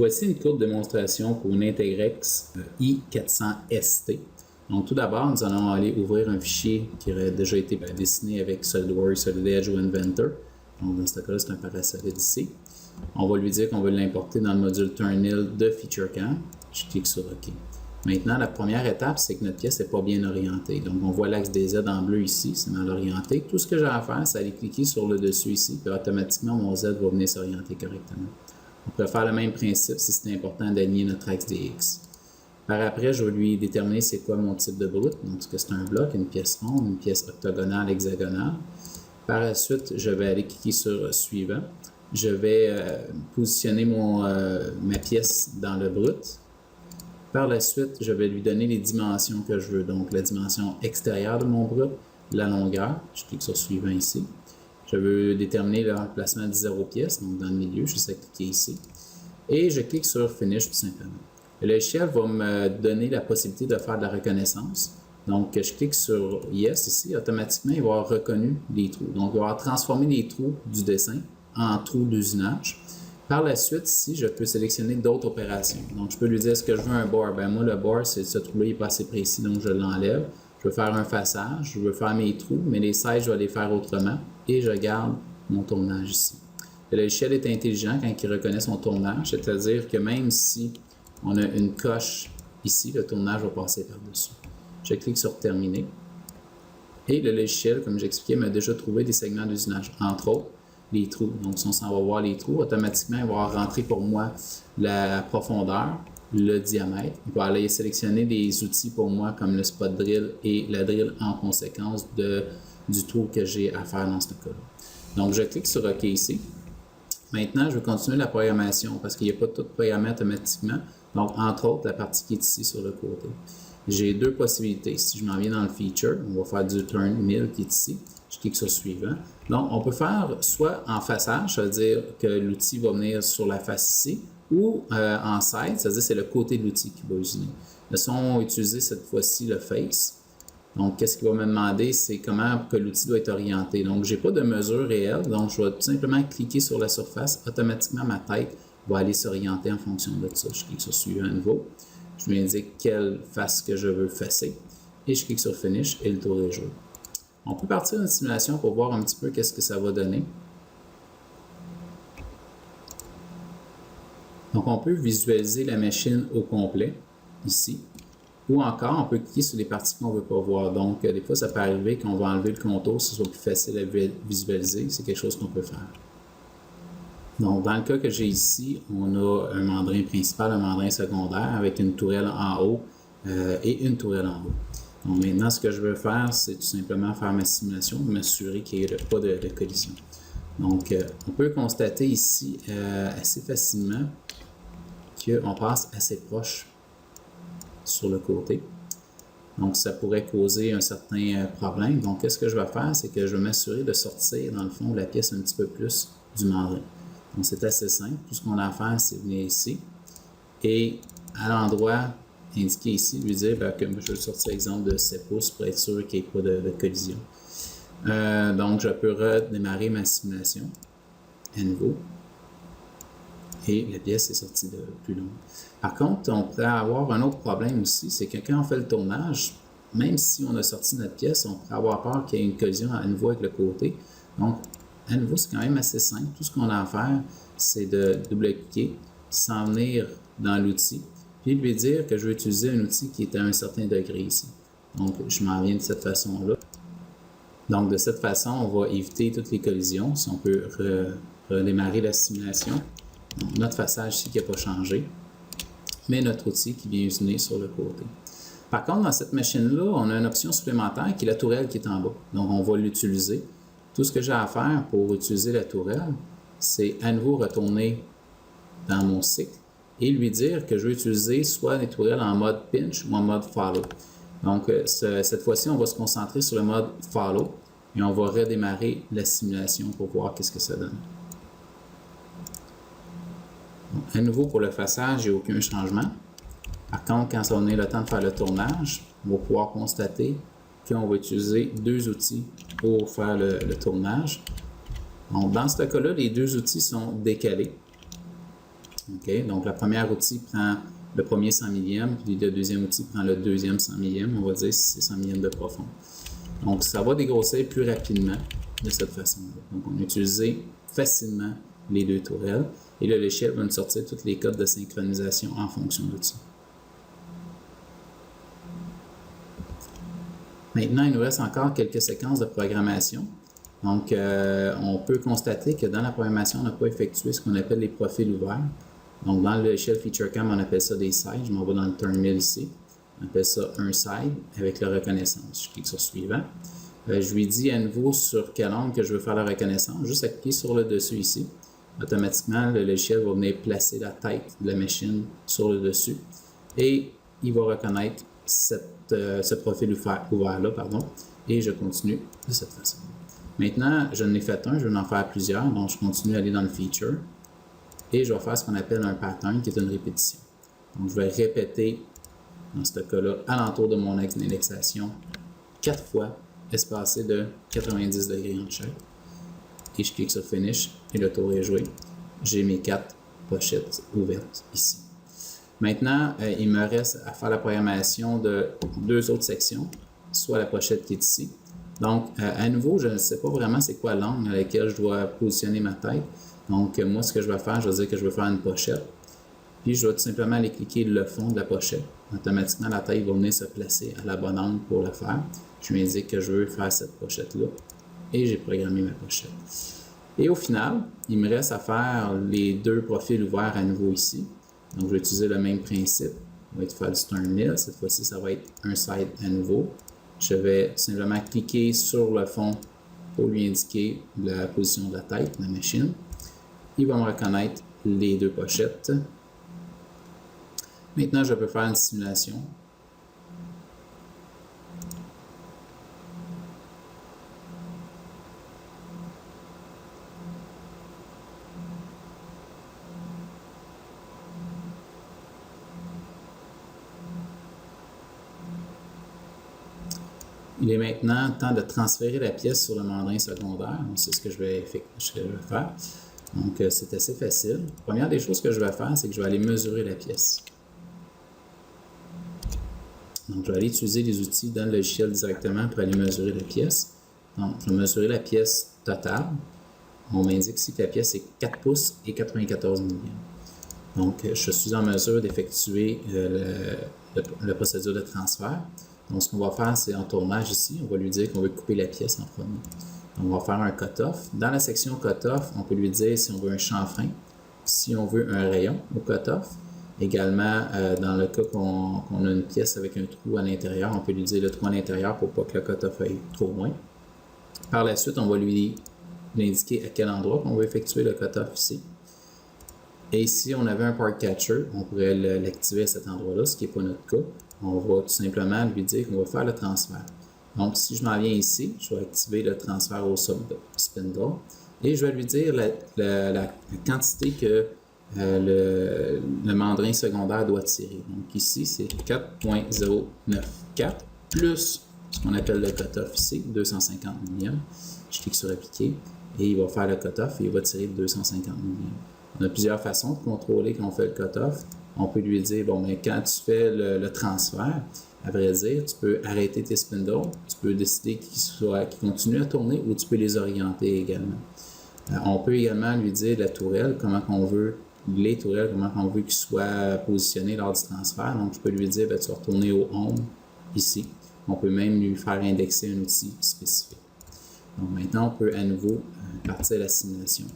Voici une courte démonstration pour une Integrex i400ST. Donc tout d'abord, nous allons aller ouvrir un fichier qui aurait déjà été dessiné avec SolidWorks, Solid Edge ou Inventor. Donc dans ce cas-là, c'est un parasolide ici. On va lui dire qu'on veut l'importer dans le module Turnil de FeatureCAM. Je clique sur OK. Maintenant, la première étape, c'est que notre pièce n'est pas bien orientée. Donc, on voit l'axe des Z en bleu ici, c'est mal orienté. Tout ce que j'ai à faire, c'est aller cliquer sur le dessus ici, puis automatiquement, mon Z va venir s'orienter correctement. On pourrait faire le même principe si c'est important d'aligner notre axe des X. Par après, je vais lui déterminer c'est quoi mon type de brut. Donc, est-ce que c'est un bloc, une pièce ronde, une pièce octogonale, hexagonale. Par la suite, je vais aller cliquer sur Suivant. Je vais positionner ma pièce dans le brut. Par la suite, je vais lui donner les dimensions que je veux. Donc, la dimension extérieure de mon brut, la longueur. Je clique sur Suivant ici. Je veux déterminer l'emplacement de 0 pièces, donc dans le milieu, je sais cliquer ici. Et je clique sur Finish tout simplement. Le logiciel va me donner la possibilité de faire de la reconnaissance. Donc, je clique sur Yes ici, automatiquement, il va avoir reconnu les trous. Donc, il va avoir transformé les trous du dessin en trous d'usinage. Par la suite, ici, je peux sélectionner d'autres opérations. Donc, je peux lui dire, est-ce que je veux un bore? Ben moi, le bore, ce trou-là n'est pas assez précis, donc je l'enlève. Je veux faire un façage, je veux faire mes trous, mais les sizes, je vais les faire autrement. Et je garde mon tournage ici. Le logiciel est intelligent quand il reconnaît son tournage, c'est-à-dire que même si on a une coche ici, le tournage va passer par-dessus. Je clique sur Terminer. Et le logiciel, comme j'expliquais, m'a déjà trouvé des segments d'usinage, entre autres les trous. Donc, si on s'en va voir les trous, automatiquement, il va rentrer pour moi la profondeur, le diamètre. Il va aller sélectionner des outils pour moi comme le spot drill et la drill en conséquence du trou que j'ai à faire dans ce cas-là. Donc, je clique sur OK ici. Maintenant, je vais continuer la programmation parce qu'il n'y a pas tout programmé automatiquement. Donc, entre autres, la partie qui est ici sur le côté. J'ai deux possibilités. Si je m'en viens dans le feature, on va faire du turn mill qui est ici. Je clique sur suivant. Donc, on peut faire soit en façage, c'est-à-dire que l'outil va venir sur la face ici, ou en side, c'est-à-dire c'est le côté de l'outil qui va usiner. Là, si on va utiliser cette fois-ci le face, donc qu'est-ce qu'il va me demander, c'est comment que l'outil doit être orienté. Donc, je n'ai pas de mesure réelle, donc je vais tout simplement cliquer sur la surface. Automatiquement, ma tête va aller s'orienter en fonction de ça. Je clique sur suivant à nouveau. Je lui indique quelle face que je veux facer et je clique sur Finish et le tour est joué. On peut partir d'une simulation pour voir un petit peu qu'est-ce que ça va donner. Donc, on peut visualiser la machine au complet, ici. Ou encore, on peut cliquer sur les parties qu'on ne veut pas voir. Donc, des fois, ça peut arriver qu'on va enlever le contour, ce soit plus facile à visualiser. C'est quelque chose qu'on peut faire. Donc, dans le cas que j'ai ici, on a un mandrin principal, un mandrin secondaire avec une tourelle en haut et une tourelle en haut. Donc, maintenant, ce que je veux faire, c'est tout simplement faire ma simulation, m'assurer qu'il n'y ait pas de collision. Donc, on peut constater ici assez facilement qu'on passe assez proche sur le côté. Donc, ça pourrait causer un certain problème. Donc, qu'est-ce que je vais faire? C'est que je vais m'assurer de sortir, dans le fond, la pièce un petit peu plus du mandrin. Donc, c'est assez simple. Tout ce qu'on a à faire, c'est venir ici et à l'endroit indiqué ici, lui dire que je vais sortir l'exemple de 7 pouces pour être sûr qu'il n'y ait pas de collision. Donc, je peux redémarrer ma simulation à nouveau. Et la pièce est sortie de plus longue. Par contre, on pourrait avoir un autre problème aussi, c'est que quand on fait le tournage, même si on a sorti notre pièce, on pourrait avoir peur qu'il y ait une collision à nouveau avec le côté. Donc, à nouveau, c'est quand même assez simple. Tout ce qu'on a à faire, c'est de double-cliquer, s'en venir dans l'outil, puis lui dire que je veux utiliser un outil qui est à un certain degré ici. Donc, je m'en viens de cette façon-là. Donc, de cette façon, on va éviter toutes les collisions. Si on peut redémarrer la simulation. Donc, notre façage ici qui n'a pas changé, mais notre outil qui vient usiner sur le côté. Par contre, dans cette machine-là, on a une option supplémentaire qui est la tourelle qui est en bas. Donc, on va l'utiliser. Tout ce que j'ai à faire pour utiliser la tourelle, c'est à nouveau retourner dans mon cycle et lui dire que je veux utiliser soit les tourelles en mode pinch ou en mode follow. Donc, cette fois-ci, on va se concentrer sur le mode follow et on va redémarrer la simulation pour voir qu'est-ce que ça donne. Donc, à nouveau, pour le façage, il n'y a aucun changement. Par contre, quand on a le temps de faire le tournage, on va pouvoir constater qu'on va utiliser deux outils pour faire le tournage. Donc, dans ce cas-là, les deux outils sont décalés. Okay? Donc, le premier outil prend le premier 100 millième, puis le deuxième outil prend le deuxième 100 millième. On va dire si c'est 100 millième de profond. Donc, ça va dégrossir plus rapidement de cette façon-là. Donc, on a utilisé facilement les deux tourelles. Et le logiciel va nous sortir tous les codes de synchronisation en fonction de ça. Maintenant, il nous reste encore quelques séquences de programmation. Donc, on peut constater que dans la programmation, on n'a pas effectué ce qu'on appelle les profils ouverts. Donc, dans le logiciel FeatureCam, on appelle ça des sides. Je m'en vais dans le terminal ici. On appelle ça un side avec la reconnaissance. Je clique sur suivant. Je lui dis à nouveau sur quel angle que je veux faire la reconnaissance. Juste à cliquer sur le dessus ici. Automatiquement, le logiciel va venir placer la tête de la machine sur le dessus. Et il va reconnaître ce profil ouvert-là, et je continue de cette façon. Maintenant, je n'ai fait un, je vais en faire plusieurs, donc je continue à aller dans le feature et je vais faire ce qu'on appelle un pattern qui est une répétition. Donc, je vais répéter, dans ce cas-là, alentour de mon axe d'indexation 4 fois, espacé de 90 degrés en chaque. Et je clique sur Finish et le tour est joué. J'ai mes 4 pochettes ouvertes ici. Maintenant, il me reste à faire la programmation de 2 autres sections, soit la pochette qui est ici. Donc, à nouveau, je ne sais pas vraiment c'est quoi l'angle à laquelle je dois positionner ma tête. Donc, moi, ce que je vais faire, je vais dire que je veux faire une pochette. Puis, je vais tout simplement aller cliquer le fond de la pochette. Automatiquement, la tête va venir se placer à la bonne angle pour le faire. Je lui indique que je veux faire cette pochette-là. Et j'ai programmé ma pochette. Et au final, il me reste à faire les 2 profils ouverts à nouveau ici. Donc, je vais utiliser le même principe. On va faire du turn mill. Cette fois-ci, ça va être un side à nouveau. Je vais simplement cliquer sur le fond pour lui indiquer la position de la tête de la machine. Il va me reconnaître les 2 pochettes. Maintenant, je peux faire une simulation. Il est maintenant temps de transférer la pièce sur le mandrin secondaire. C'est ce que je vais faire. Donc, c'est assez facile. La première des choses que je vais faire, c'est que je vais aller mesurer la pièce. Donc, je vais aller utiliser les outils dans le logiciel directement pour aller mesurer la pièce. Donc, je vais mesurer la pièce totale. On m'indique ici que la pièce est 4 pouces et 94 mm. Donc, je suis en mesure d'effectuer la procédure de transfert. Donc, ce qu'on va faire, c'est en tournage ici, on va lui dire qu'on veut couper la pièce en premier. Donc, on va faire un cut-off. Dans la section cut-off, on peut lui dire si on veut un chanfrein, si on veut un rayon au cut-off. Également, dans le cas qu'on a une pièce avec un trou à l'intérieur, on peut lui dire le trou à l'intérieur pour pas que le cut-off aille trop loin. Par la suite, on va lui indiquer à quel endroit on veut effectuer le cut-off ici. Et si on avait un part catcher, on pourrait l'activer à cet endroit-là, ce qui n'est pas notre cas. On va tout simplement lui dire qu'on va faire le transfert. Donc, si je m'en viens ici, je vais activer le transfert au sub-spindle et je vais lui dire la quantité que le mandrin secondaire doit tirer. Donc, ici, c'est 4.094 plus ce qu'on appelle le cut-off ici, 250 mm. Je clique sur Appliquer et il va faire le cut-off et il va tirer 250 mm. On a plusieurs façons de contrôler quand on fait le cut-off. On peut lui dire, bon, mais quand tu fais le transfert, à vrai dire, tu peux arrêter tes spindles, tu peux décider qu'ils continuent à tourner ou tu peux les orienter également. On peut également lui dire la tourelle, comment on veut qu'ils soient positionnés lors du transfert. Donc, je peux lui dire, tu vas retourner au home ici. On peut même lui faire indexer un outil spécifique. Donc, maintenant, on peut à nouveau partir à la simulation.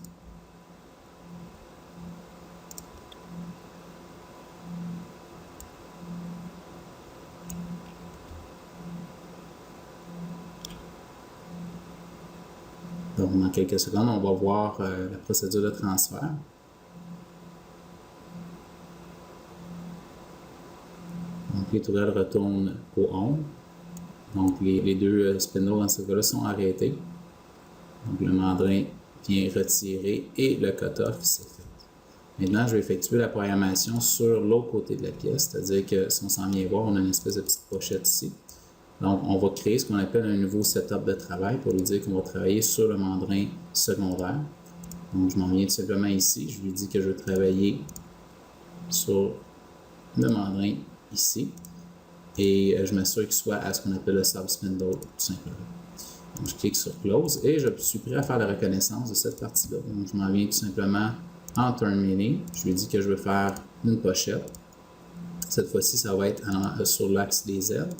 Donc, dans quelques secondes, on va voir la procédure de transfert. Donc, les tourelles retournent au home. Donc, les 2 spindles dans ce cas-là sont arrêtés. Donc, le mandrin vient retirer et le cut-off s'est fait. Maintenant, je vais effectuer la programmation sur l'autre côté de la pièce, c'est-à-dire que si on s'en vient voir, on a une espèce de petite pochette ici. Donc, on va créer ce qu'on appelle un nouveau setup de travail pour lui dire qu'on va travailler sur le mandrin secondaire. Donc, je m'en viens tout simplement ici. Je lui dis que je veux travailler sur le mandrin ici et je m'assure qu'il soit à ce qu'on appelle le sub-spindle tout simplement. Donc, je clique sur Close et je suis prêt à faire la reconnaissance de cette partie-là. Donc, je m'en viens tout simplement en Terminating. Je lui dis que je veux faire une pochette. Cette fois-ci, ça va être sur l'axe des ailes.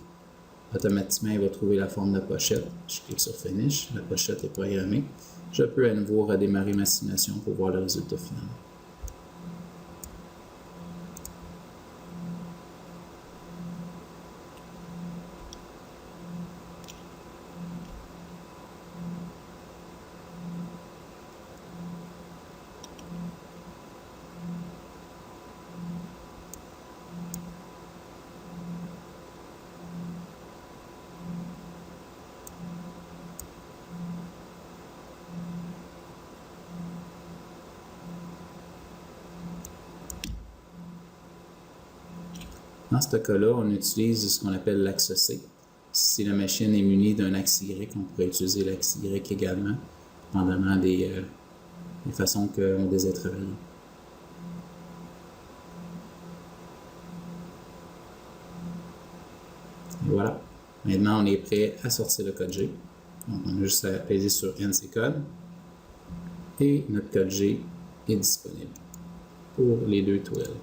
Automatiquement, il va trouver la forme de pochette. Je clique sur Finish. La pochette est programmée. Je peux à nouveau redémarrer ma simulation pour voir le résultat final. Dans ce cas-là, on utilise ce qu'on appelle l'axe C. Si la machine est munie d'un axe Y, on pourrait utiliser l'axe Y également, dépendamment des façons qu'on désire travailler. Et voilà. Maintenant, on est prêt à sortir le code G. Donc, on a juste à apaiser sur NC code. Et notre code G est disponible pour les deux tourelles.